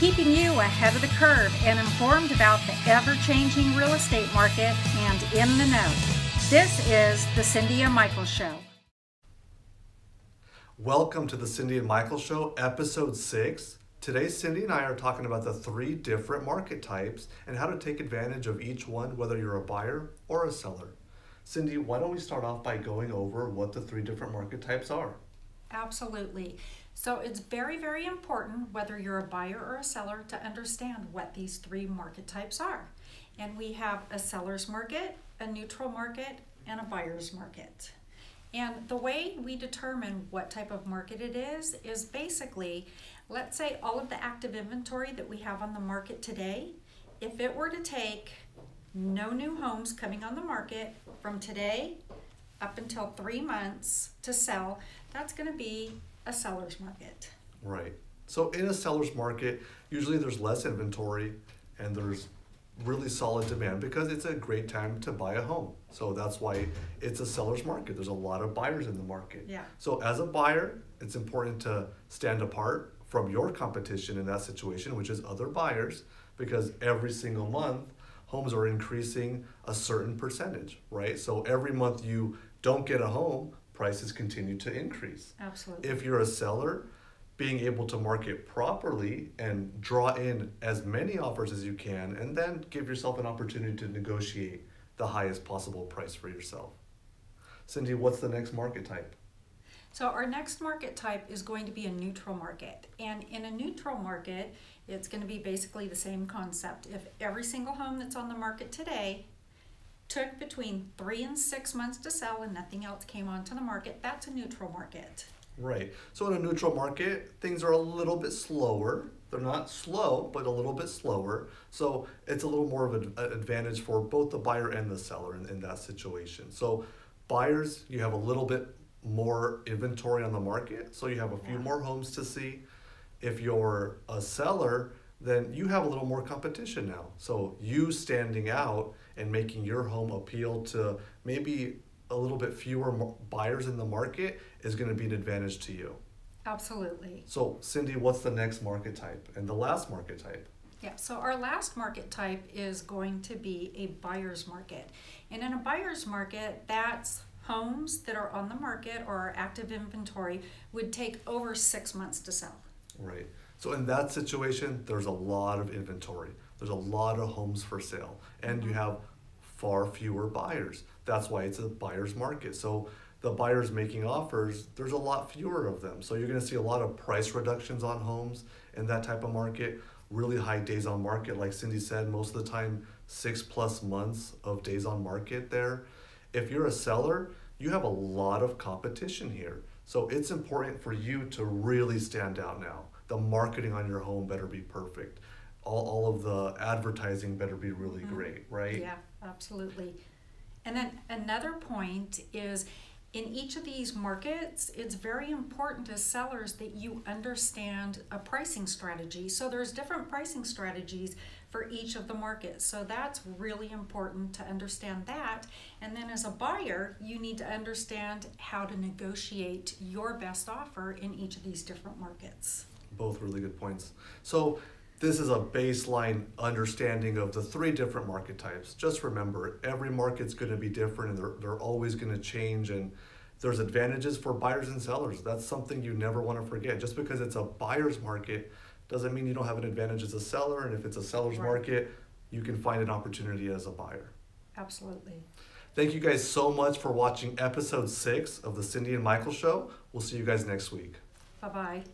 keeping you ahead of the curve and informed about the ever-changing real estate market and in the know. This is the Cindee and Michael Show. Welcome to the Cindee and Michael Show, episode 6. Today, Cindee and I are talking about the 3 different market types and how to take advantage of each one, whether you're a buyer or a seller. Cindee, why don't we start off by going over what the 3 different market types are? Absolutely. So it's very, very important, whether you're a buyer or a seller, to understand what these 3 market types are. And we have a seller's market, a neutral market, and a buyer's market. And the way we determine what type of market it is basically, let's say all of the active inventory that we have on the market today, if it were to take no new homes coming on the market from today up until 3 months to sell, that's going to be a seller's market. Right. So in a seller's market, usually there's less inventory and there's really solid demand because it's a great time to buy a home. So that's why it's a seller's market. There's a lot of buyers in the market. Yeah. So as a buyer, it's important to stand apart from your competition in that situation, which is other buyers, because every single month, homes are increasing a certain percentage, right? So every month you don't get a home, prices continue to increase. Absolutely. If you're a seller, being able to market properly and draw in as many offers as you can, and then give yourself an opportunity to negotiate the highest possible price for yourself. Cindee, what's the next market type? So our next market type is going to be a neutral market. And in a neutral market, it's going to be basically the same concept. If every single home that's on the market today took between 3 and 6 months to sell and nothing else came onto the market, that's a neutral market. Right. So in a neutral market, things are a little bit slower. They're not slow, but a little bit slower. So it's a little more of an advantage for both the buyer and the seller in that situation. So buyers, you have a little bit more inventory on the market, so you have a few more homes to see. If you're a seller, then you have a little more competition now. So you standing out and making your home appeal to maybe a little bit fewer buyers in the market is going to be an advantage to you. Absolutely. So Cindee, what's the next market type and the last market type? Yeah, so our last market type is going to be a buyer's market. And in a buyer's market, that's homes that are on the market or are active inventory would take over 6 months to sell. Right. So in that situation, there's a lot of inventory. There's a lot of homes for sale, and you have far fewer buyers. That's why it's a buyer's market. So the buyers making offers, there's a lot fewer of them. So you're going to see a lot of price reductions on homes in that type of market, really high days on market. Like Cindee said, most of the time, 6+ months of days on market there. If you're a seller, you have a lot of competition here. So it's important for you to really stand out now. The marketing on your home better be perfect. All of the advertising better be really great, right? Yeah, absolutely. And then another point is, in each of these markets, it's very important as sellers that you understand a pricing strategy. So there's different pricing strategies for each of the markets. So that's really important to understand that. And then as a buyer, you need to understand how to negotiate your best offer in each of these different markets. Both really good points. So this is a baseline understanding of the 3 different market types. Just remember, every market's going to be different, and they're always going to change, and there's advantages for buyers and sellers. That's something you never want to forget. Just because it's a buyer's market doesn't mean you don't have an advantage as a seller, and if it's a seller's market, you can find an opportunity as a buyer. Absolutely. Thank you guys so much for watching episode 6 of the Cindee and Michael Show. We'll see you guys next week. Bye-bye.